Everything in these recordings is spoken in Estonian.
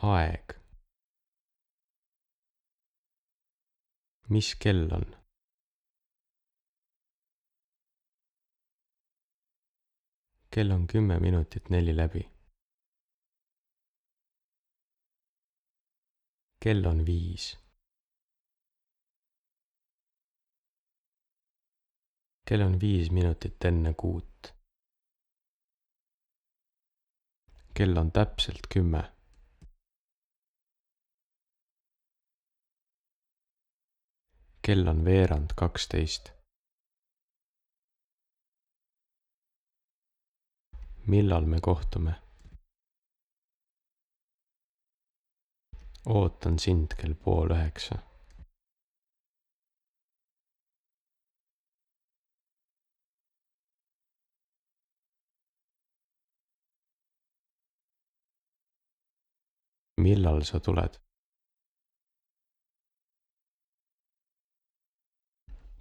Aeg. Mis kell on? Kell on 10 minutit 4 läbi. Kell on 5. Kell on 5 minutit enne 6. Kell on täpselt 10. Kell on veerand 12. Millal me kohtume? Ootan sind kell 8:30. Millal sa tuled?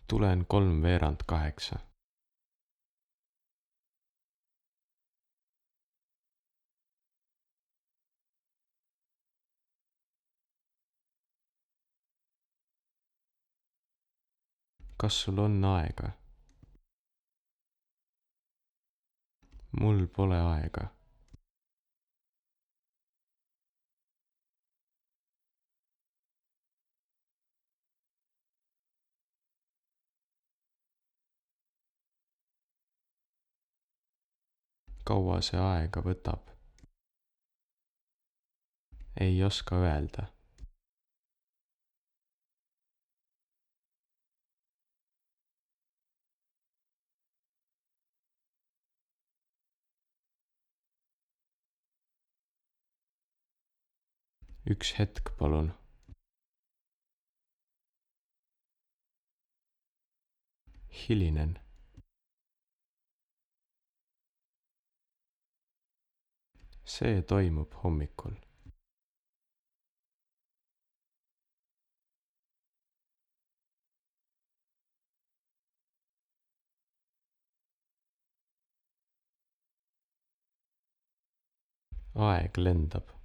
Tulen 7:45. Kas sul on aega? Mul pole aega. Kaua see aega võtab? Ei oska öelda. Üks hetk, palun. Hilinen. See toimub hommikul. Aeg lendab.